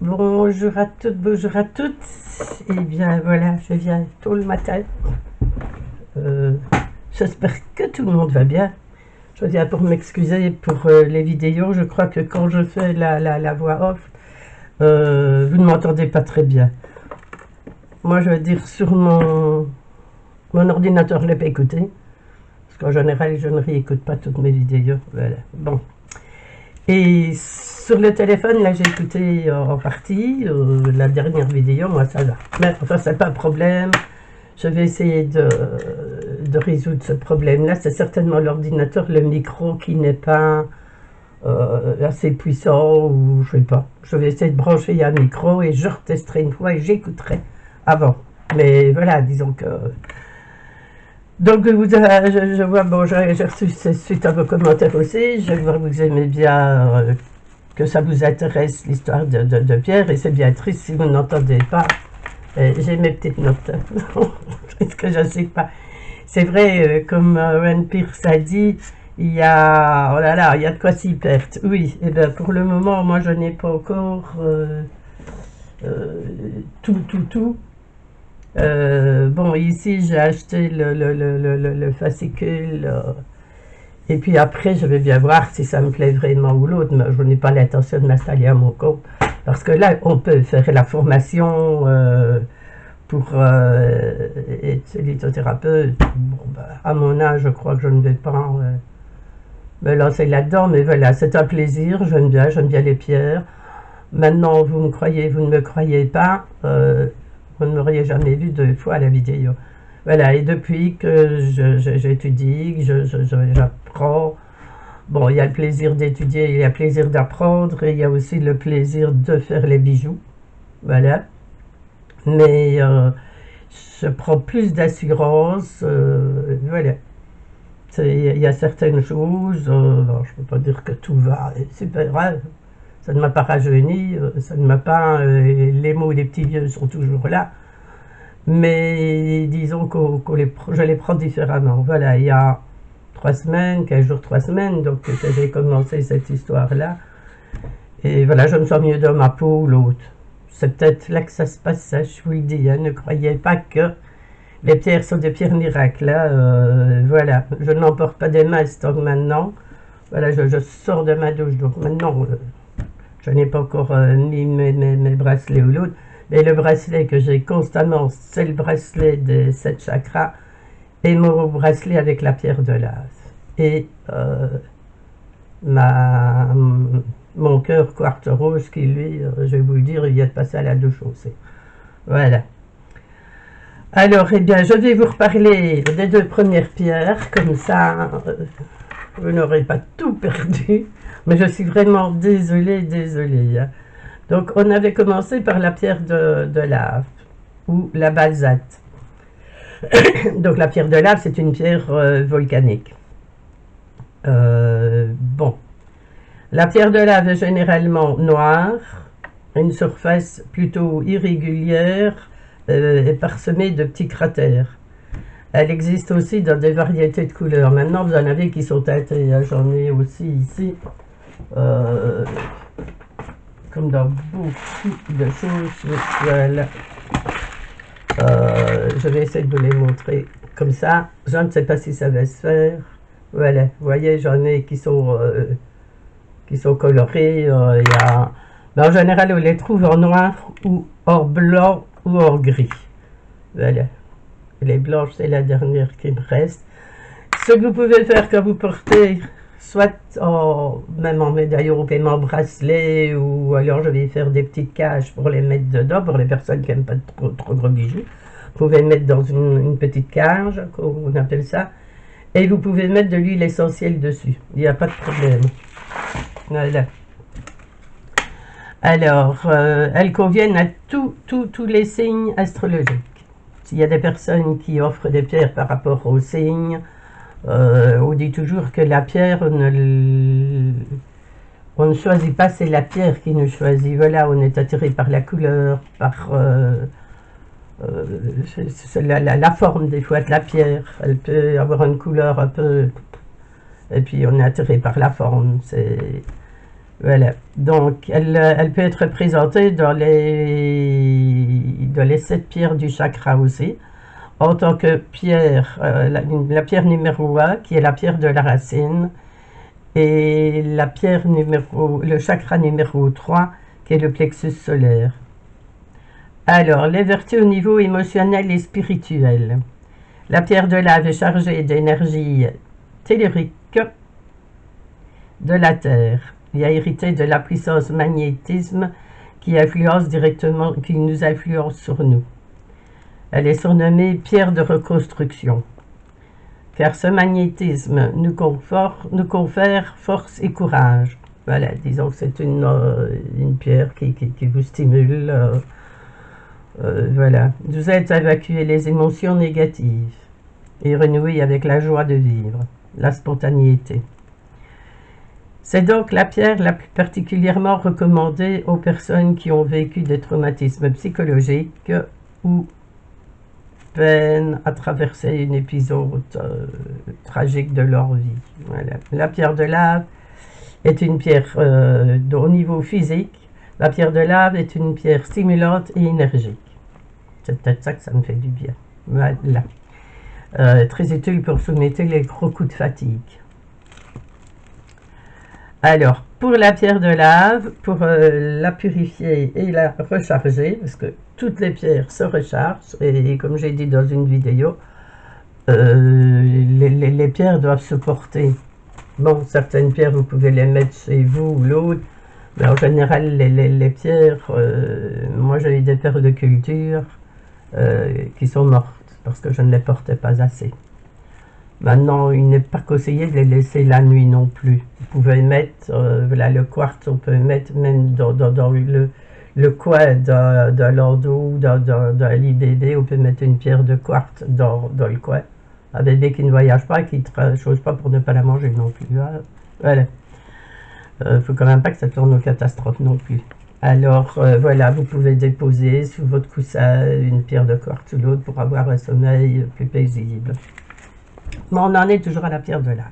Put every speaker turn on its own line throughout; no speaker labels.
Bonjour à toutes, bonjour à toutes. Eh bien voilà, je viens tôt le matin. Euh, J'espère que tout le monde va bien. Je viens pour m'excuser pour les vidéos. Je crois que quand je fais la voix off, vous ne m'entendez pas très bien. Moi, je veux dire sur mon ordinateur, je ne l'ai pas écouté. Parce qu'en général, je ne réécoute pas toutes mes vidéos. Voilà. Bon. Et sur le téléphone, là, j'ai écouté en partie la dernière vidéo. Moi, ça va. Mais enfin, c'est pas un problème. Je vais essayer de résoudre ce problème-là. C'est certainement l'ordinateur, le micro qui n'est pas assez puissant ou je sais pas. Je vais essayer de brancher un micro et je retesterai une fois et j'écouterai avant. Mais voilà, disons que... Donc je vois, bon, j'ai reçu suite à vos commentaires aussi. Je vois que vous aimez bien, que ça vous intéresse l'histoire de Pierre et c'est bien triste si vous n'entendez pas. J'ai mes petites notes. Est-ce que je ne sais pas. C'est vrai, comme Ren Pierce a dit, il y a, oh là là, il y a de quoi s'y perdre. Oui, et bien pour le moment, moi je n'ai pas encore euh, tout. Bon, ici j'ai acheté le fascicule. Et puis après, je vais bien voir si ça me plaît vraiment ou l'autre, mais je n'ai pas l'intention de m'installer à mon compte. Parce que là, on peut faire la formation pour être lithothérapeute. Bon, bah, à mon âge, je crois que je ne vais pas me lancer là-dedans, mais voilà, c'est un plaisir, j'aime bien les pierres. Maintenant, vous me croyez, vous ne me croyez pas, vous ne m'auriez jamais vu deux fois à la vidéo. Voilà, et depuis que j'étudie, que j'apprends, bon, il y a le plaisir d'étudier, il y a le plaisir d'apprendre, et il y a aussi le plaisir de faire les bijoux. Voilà. Mais je prends plus d'assurance, voilà. Il y a certaines choses, bon, je ne peux pas dire que tout va, c'est pas grave. Ça ne m'a pas rajeuni, ça ne m'a pas. Les mots des petits vieux sont toujours là, mais disons je les prends différemment. Voilà, il y a 3 semaines, 15 jours, 3 semaines, donc que j'ai commencé cette histoire-là. Et voilà, je me sens mieux dans ma peau ou l'autre. C'est peut-être là que ça se passe, ça, je vous le dis. Hein, ne croyez pas que les pierres sont des pierres miracles. Là, voilà, je n'emporte pas des masses tant que maintenant. Voilà, je sors de ma douche, donc maintenant, je n'ai pas encore mis mes bracelets ou l'autre. Mais le bracelet que j'ai constamment, c'est le bracelet des 7 chakras et mon bracelet avec la pierre de lave. Et ma, mon cœur quartz rose qui, lui, je vais vous le dire, il vient de passer à la douche aussi. Voilà. Alors, eh bien, je vais vous reparler des 2 premières pierres, comme ça, vous n'aurez pas tout perdu. Mais je suis vraiment désolée. Hein. Donc, on avait commencé par la pierre de lave, ou la basalte. Donc, la pierre de lave, c'est une pierre volcanique. Bon. La pierre de lave est généralement noire, une surface plutôt irrégulière et parsemée de petits cratères. Elle existe aussi dans des variétés de couleurs. Maintenant, vous en avez qui sont teintées. Hein. J'en ai aussi ici. Comme dans beaucoup de choses. Voilà. Je vais essayer de vous les montrer comme ça. Je ne sais pas si ça va se faire. Voilà. Vous voyez, j'en ai qui sont colorés. Y a... Mais en général, on les trouve en noir ou en blanc ou en gris. Voilà. Les blanches, c'est la dernière qui me reste. Ce que vous pouvez faire quand vous portez, soit même en médaillon ou en bracelet, ou alors je vais faire des petites cages pour les mettre dedans, pour les personnes qui n'aiment pas trop gros bijoux. Vous pouvez mettre dans une petite cage, on appelle ça, et vous pouvez mettre de l'huile essentielle dessus. Il n'y a pas de problème. Voilà. Alors, elles conviennent à tous les signes astrologiques. S'il y a des personnes qui offrent des pierres par rapport aux signes, on dit toujours que la pierre, on ne choisit pas, c'est la pierre qui nous choisit. Voilà, on est attiré par la couleur, par la forme des fois de la pierre. Elle peut avoir une couleur un peu... Et puis on est attiré par la forme. Voilà. Donc, elle peut être représentée dans les 7 pierres du chakra aussi, en tant que pierre, la pierre numéro 1, qui est la pierre de la racine, et le chakra numéro 3, qui est le plexus solaire. Alors, les vertus au niveau émotionnel et spirituel. La pierre de lave est chargée d'énergie tellurique de la Terre. Il a hérité de la puissance magnétisme qui nous influence sur nous. Elle est surnommée pierre de reconstruction, car ce magnétisme nous confère force et courage. Voilà, disons que c'est une pierre qui vous stimule. Voilà, vous aide à évacuer les émotions négatives et renouer avec la joie de vivre, la spontanéité. C'est donc la pierre la plus particulièrement recommandée aux personnes qui ont vécu des traumatismes psychologiques ou peinent à traverser une épisode tragique de leur vie. Voilà. La pierre de lave est une pierre au niveau physique. La pierre de lave est une pierre stimulante et énergique. C'est peut-être ça que ça me fait du bien. Voilà. Très utile pour soumettre les gros coups de fatigue. Alors, pour la pierre de lave, pour la purifier et la recharger, parce que toutes les pierres se rechargent, et comme j'ai dit dans une vidéo, les pierres doivent se porter. Bon, certaines pierres, vous pouvez les mettre chez vous ou l'autre, mais en général, les pierres, moi j'ai eu des pierres de culture qui sont mortes, parce que je ne les portais pas assez. Maintenant, il n'est pas conseillé de les laisser la nuit non plus. Vous pouvez mettre, voilà, le quartz, on peut mettre même dans le coin d'un landau ou d'un lit bébé, on peut mettre une pierre de quartz dans le coin. Un bébé qui ne voyage pas, qui ne chose pas pour ne pas la manger non plus. Voilà. Faut quand même pas que ça tourne aux catastrophes non plus. Alors, voilà, vous pouvez déposer sous votre coussin une pierre de quartz ou l'autre pour avoir un sommeil plus paisible. Mais on en est toujours à la pierre de lave.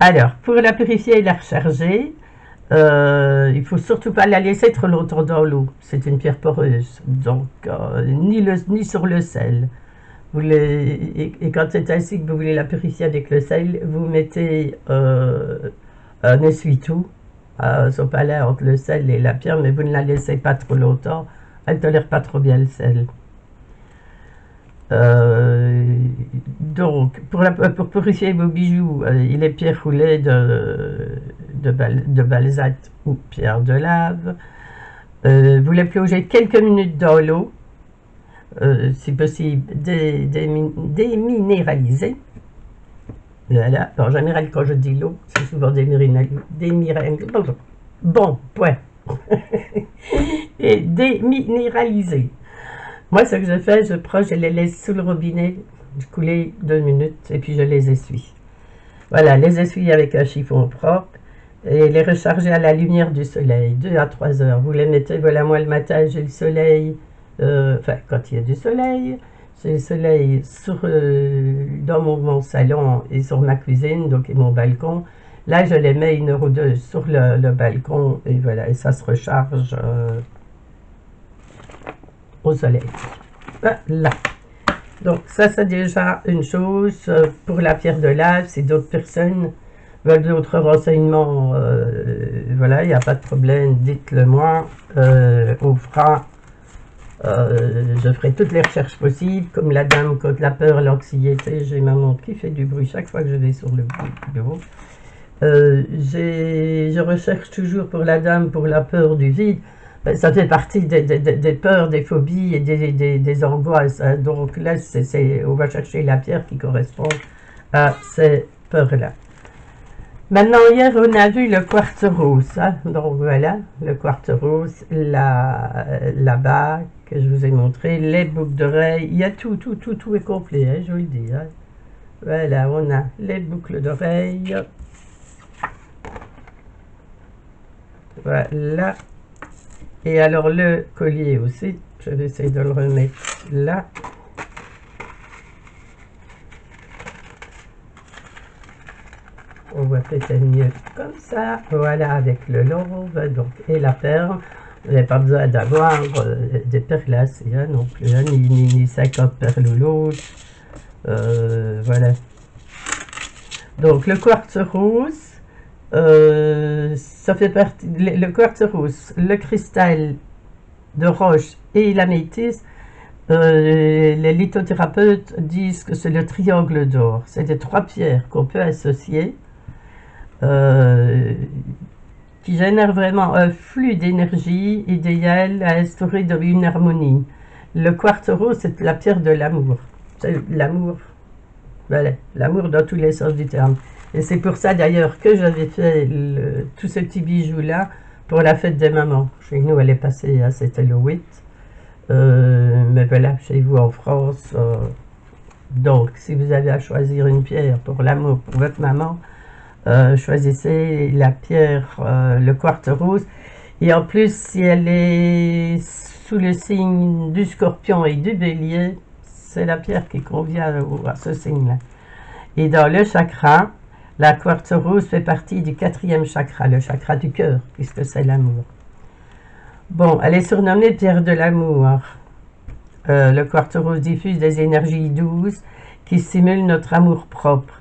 Alors, pour la purifier et la recharger, il ne faut surtout pas la laisser trop longtemps dans l'eau. C'est une pierre poreuse, donc ni sur le sel. Et quand c'est ainsi que vous voulez la purifier avec le sel, vous mettez un essuie-tout son palais entre le sel et la pierre, mais vous ne la laissez pas trop longtemps. Elle ne tolère pas trop bien le sel. Donc, pour purifier vos bijoux, il est pierre roulée de balsate ou pierre de lave. Vous les plongez quelques minutes dans l'eau, si possible déminéralisée. Voilà. En général, quand je dis l'eau, c'est souvent déminéralisée. Bon, point. Et déminéralisée. Moi, ce que je fais, je les laisse sous le robinet, couler 2 minutes, et puis je les essuie. Voilà, les essuyer avec un chiffon propre, et les recharger à la lumière du soleil, 2 à 3 heures. Vous les mettez, voilà, moi le matin, j'ai le soleil, quand il y a du soleil, j'ai le soleil dans mon salon et sur ma cuisine, donc et mon balcon. Là, je les mets 1 heure ou 2 sur le balcon, et voilà, et ça se recharge au soleil. Voilà. Donc ça c'est déjà une chose pour la pierre de lave. Si d'autres personnes veulent d'autres renseignements, voilà, il n'y a pas de problème, dites-le moi. On fera, je ferai toutes les recherches possibles, comme la dame contre la peur, l'anxiété. J'ai ma montre qui fait du bruit chaque fois que je vais sur le bureau. Je recherche toujours pour la dame pour la peur du vide. Ça fait partie des peurs, des phobies et des angoisses. Hein. Donc là, on va chercher la pierre qui correspond à ces peurs-là. Maintenant, hier, on a vu le quartz rose. Hein. Donc voilà, le quartz rose, la bague que je vous ai montré, les boucles d'oreilles. Il y a tout est complet, hein, je vous le dis. Hein. Voilà, on a les boucles d'oreilles. Voilà. Et alors le collier aussi, je vais essayer de le remettre là. On voit peut-être mieux comme ça. Voilà, avec le love donc, et la perle. Vous n'avez pas besoin d'avoir des perles hein, non plus, hein, ni 50 perles ou l'autre. Voilà. Donc le quartz rose, ça fait partie, le quartz rose, le cristal de roche et l'améthyste, les lithothérapeutes disent que c'est le triangle d'or. C'est des 3 pierres qu'on peut associer, qui génèrent vraiment un flux d'énergie idéal à instaurer une harmonie. Le quartz rose, c'est la pierre de l'amour. C'est l'amour. Voilà, l'amour dans tous les sens du terme. Et c'est pour ça d'ailleurs que j'avais fait tous ces petits bijoux-là pour la fête des mamans. Chez nous, elle est passée à c'était le 8. Mais voilà, chez vous en France. Donc, si vous avez à choisir une pierre pour l'amour pour votre maman, choisissez la pierre, le quartz rose. Et en plus, si elle est sous le signe du scorpion et du bélier, c'est la pierre qui convient à ce signe-là. Et dans le chakra, la quartz rose fait partie du 4e chakra, le chakra du cœur, puisque c'est l'amour. Bon, elle est surnommée pierre de l'amour. Le quartz rose diffuse des énergies douces qui stimulent notre amour propre,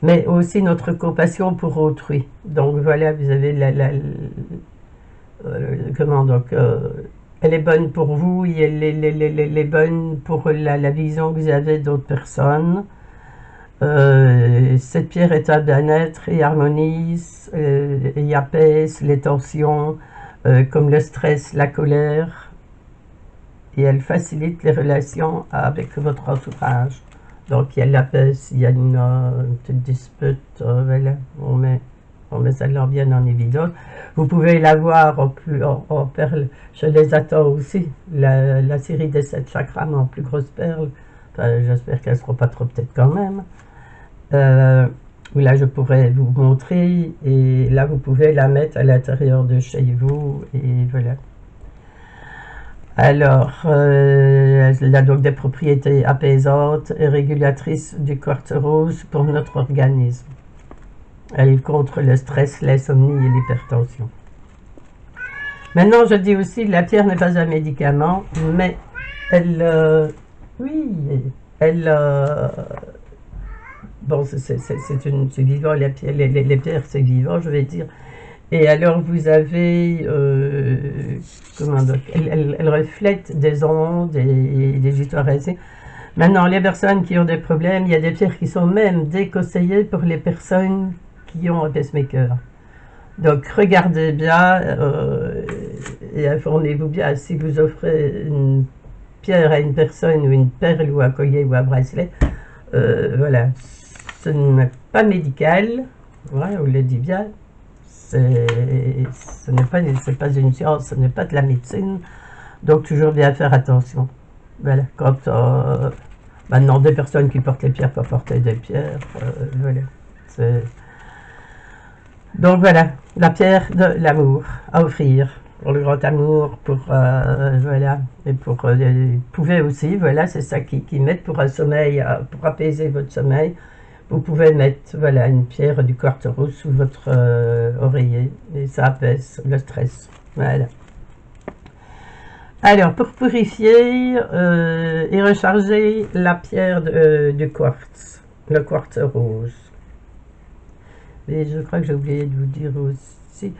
mais aussi notre compassion pour autrui. Donc voilà, vous avez comment donc elle est bonne pour vous et elle est bonne pour la vision que vous avez d'autres personnes. Cette pierre est un bien-être et harmonise et apaise les tensions comme le stress, la colère, et elle facilite les relations avec votre entourage. Donc il y a l'apaise, il y a une petite dispute, voilà, on met ça leur bien en évidence. Vous pouvez la voir en perles, je les attends aussi, la série des 7 chakras, mais en plus grosse perle. Enfin, j'espère qu'elles ne seront pas trop peut-être quand même. Là je pourrais vous montrer, et là vous pouvez la mettre à l'intérieur de chez vous, et voilà. Alors, elle a donc des propriétés apaisantes et régulatrices du quartz rose pour notre organisme. Elle est contre le stress, l'insomnie et l'hypertension. Maintenant, je dis aussi que la pierre n'est pas un médicament, mais elle, bon, c'est vivant, les pierres, c'est vivant, je vais dire. Et alors, vous avez, comment donc, elle reflète des ondes et des histoires ainsi. Maintenant, les personnes qui ont des problèmes, il y a des pierres qui sont même déconseillées pour les personnes qui ont un pacemaker. Donc, regardez bien et informez-vous bien. Si vous offrez une pierre à une personne, ou une perle, ou un collier, ou un bracelet, voilà, ce n'est pas médical, voilà, on le dit bien. Ce n'est pas une science, ce n'est pas de la médecine, donc toujours bien faire attention. Voilà, quand maintenant des personnes qui portent les pierres peuvent porter des pierres, voilà. Donc voilà, la pierre de l'amour à offrir pour le grand amour, pour voilà, et pour vous pouvez aussi, voilà, c'est ça qui met pour un sommeil, pour apaiser votre sommeil. Vous pouvez mettre, voilà, une pierre du quartz rose sous votre oreiller, et ça apaise le stress. Voilà. Alors, pour purifier et recharger la pierre du quartz, le quartz rose. Et je crois que j'ai oublié de vous dire aussi,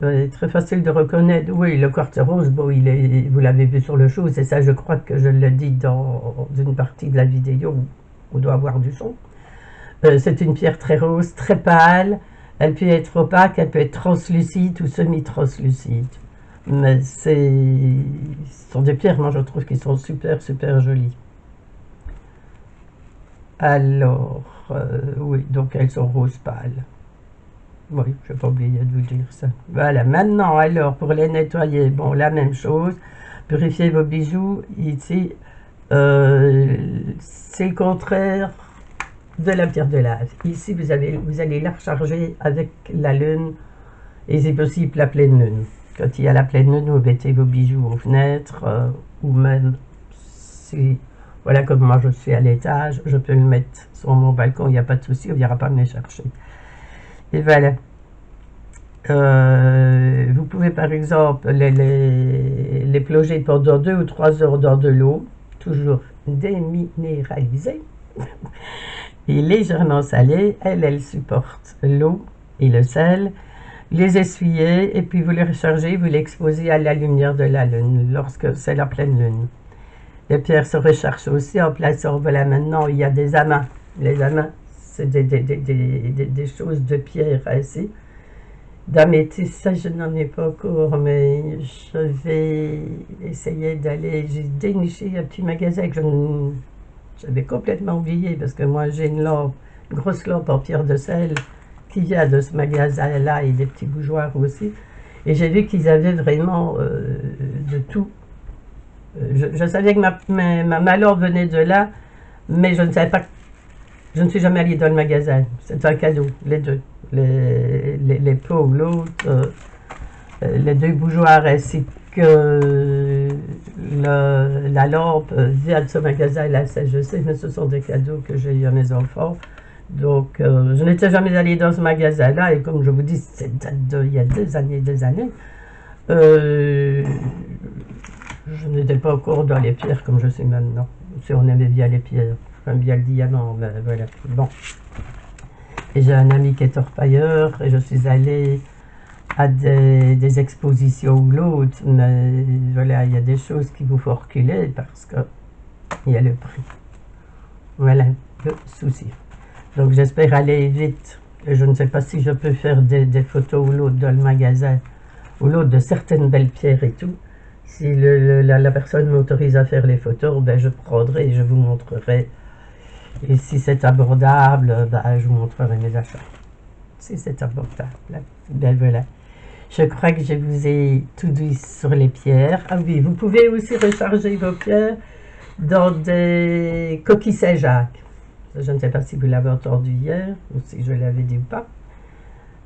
très facile de reconnaître, oui, le quartz rose, bon, vous l'avez vu sur le show, c'est ça, je crois que je le dis dans une partie de la vidéo où on doit avoir du son. C'est une pierre très rose, très pâle. Elle peut être opaque, elle peut être translucide ou semi-translucide. Mais ce sont des pierres, moi je trouve, qui sont super, super jolies. Alors, oui, donc elles sont rose pâle. Oui, je n'ai pas oublié de vous dire ça. Voilà, maintenant, alors, pour les nettoyer, bon, la même chose. Purifier vos bijoux, ici, c'est le contraire de la pierre de lave. Ici, vous allez la recharger avec la lune, et c'est possible la pleine lune. Quand il y a la pleine lune, vous mettez vos bijoux aux fenêtres, ou même si Voilà, comme moi je suis à l'étage, je peux le mettre sur mon balcon, il n'y a pas de souci, on ne viendra pas me les chercher. Et voilà. Vous pouvez par exemple les plonger pendant 2 ou 3 heures dans de l'eau, toujours déminéralisée et légèrement salée. Elle supporte l'eau et le sel. Les essuyer et puis vous les rechargez, vous les exposez à la lumière de la lune lorsque c'est la pleine lune. Les pierres se rechargent aussi en plaçant, voilà, maintenant il y a des amas. Les amas, c'est des choses de pierre ainsi. D'améthyste, ça je n'en ai pas encore, mais je vais essayer d'aller. J'ai déniché un petit magasin que j'avais complètement oublié parce que moi j'ai une grosse lampe en pierre de sel qui vient de ce magasin-là et des petits bougeoirs aussi. Et j'ai vu qu'ils avaient vraiment de tout. Je savais que ma lampe venait de là, mais je ne savais pas. Je ne suis jamais allée dans le magasin. C'est un cadeau, les deux. Les pots, l'autre, les 2 bougeoirs ainsi que la lampe vient de ce magasin-là, ça je sais, mais ce sont des cadeaux que j'ai eu à mes enfants. Donc, je n'étais jamais allée dans ce magasin-là, et comme je vous dis, c'est il y a des années. Je n'étais pas encore dans les pierres comme je suis maintenant. Si on aimait bien les pierres, j'aime bien le diamant, ben voilà. Bon. Et j'ai un ami qui est orpailleur, et je suis allée à des expositions ou l'autre, mais voilà, il y a des choses qu'il vous faut reculer parce que il y a le prix. Voilà le souci. Donc j'espère aller vite. Et je ne sais pas si je peux faire des photos ou l'autre dans le magasin, ou l'autre de certaines belles pierres et tout. Si la personne m'autorise à faire les photos, ben je prendrai et je vous montrerai. Et si c'est abordable, ben je vous montrerai mes achats. Si c'est abordable, ben voilà. Je crois que je vous ai tout dit sur les pierres. Ah oui, vous pouvez aussi recharger vos pierres dans des coquilles Saint-Jacques. Je ne sais pas si vous l'avez entendu hier, ou si je l'avais dit ou pas.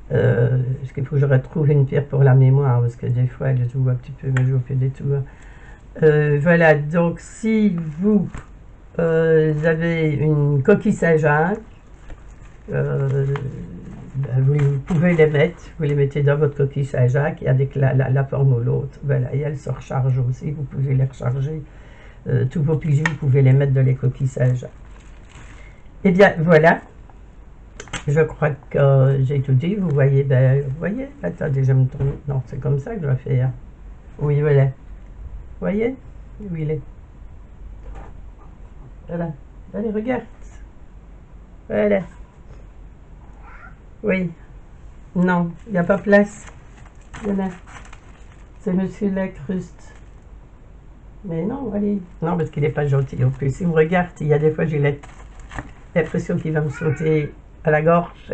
Parce qu'il faut que je retrouve une pierre pour la mémoire, parce que des fois, elle joue un petit peu, mais je vous fais des tours. Voilà, donc si vous avez une coquille Saint-Jacques, vous pouvez les mettre, vous les mettez dans votre coquille Saint-Jacques, et avec la forme ou l'autre, voilà, et elle se recharge aussi, vous pouvez les recharger. Tous vos bijoux, vous pouvez les mettre dans les coquilles Saint-Jacques. Eh bien, voilà. Je crois que j'ai tout dit. Vous voyez, vous voyez, attendez, je me tourne. Non, c'est comme ça que je vais faire. Oui, voilà. Vous voyez où il est? Voilà. Allez, regarde. Voilà. Oui. Non, il n'y a pas place. Voilà. C'est Monsieur Lacruste. Mais non, allez. Non, parce qu'il n'est pas gentil en plus. Il me regarde, il y a des fois, j'ai l'impression qu'il va me sauter à la gorge.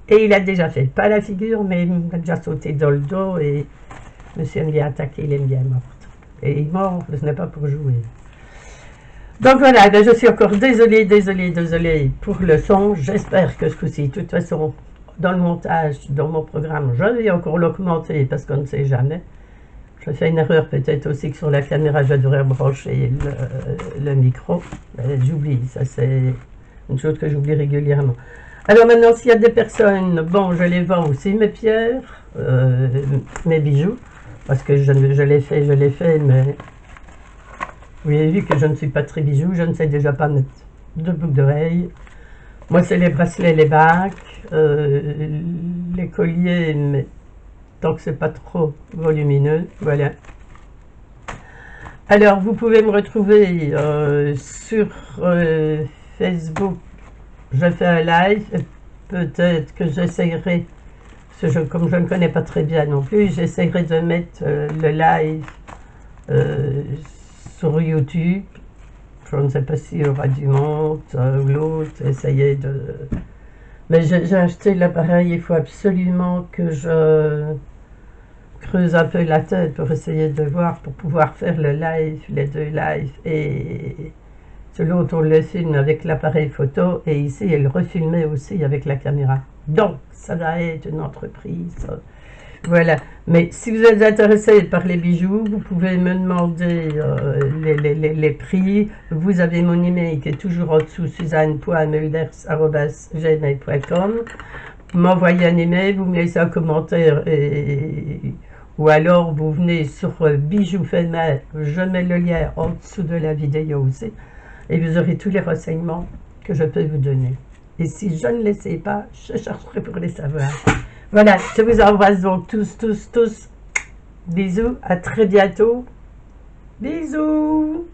Et il a déjà fait, pas la figure, mais il m'a déjà sauté dans le dos. Et monsieur aime bien attaquer, il aime bien mordre. Et il mord, ce n'est pas pour jouer. Donc voilà, je suis encore désolée pour le son. J'espère que ce coup-ci, de toute façon, dans le montage, dans mon programme, je vais encore l'augmenter parce qu'on ne sait jamais. Je fais une erreur peut-être aussi que sur la caméra, je devrais brancher le micro. J'oublie, ça c'est une chose que j'oublie régulièrement. Alors maintenant, s'il y a des personnes, bon, je les vends aussi, mes pierres, mes bijoux, parce que je l'ai fait, mais vous avez vu que je ne suis pas très bijoux, je ne sais déjà pas mettre de boucles d'oreilles. Moi, c'est les bracelets, les bagues, les colliers, mais tant que c'est pas trop volumineux, voilà. Alors, vous pouvez me retrouver sur Facebook. Je fais un live, peut-être que j'essayerai, comme je ne connais pas très bien non plus, j'essayerai de mettre le live sur YouTube. Je ne sais pas s'il y aura du monde ou l'autre, essayer de... Mais j'ai acheté l'appareil, il faut absolument que je creuse un peu la tête pour essayer de voir, pour pouvoir faire le live, les 2 lives, et l'autre on le filme avec l'appareil photo, et ici elle refilmait aussi avec la caméra. Donc ça va être une entreprise, Voilà. Mais si vous êtes intéressé par les bijoux, vous pouvez me demander les prix. Vous avez mon email qui est toujours en dessous, suzanne.mulders@gmail.com. M'envoyez un email, vous me laissez un commentaire ou alors vous venez sur Bijoux Fait Main, je mets le lien en dessous de la vidéo aussi et vous aurez tous les renseignements que je peux vous donner. Et si je ne les sais pas, je chercherai pour les savoir. Voilà, je vous embrasse donc tous. Bisous, à très bientôt. Bisous.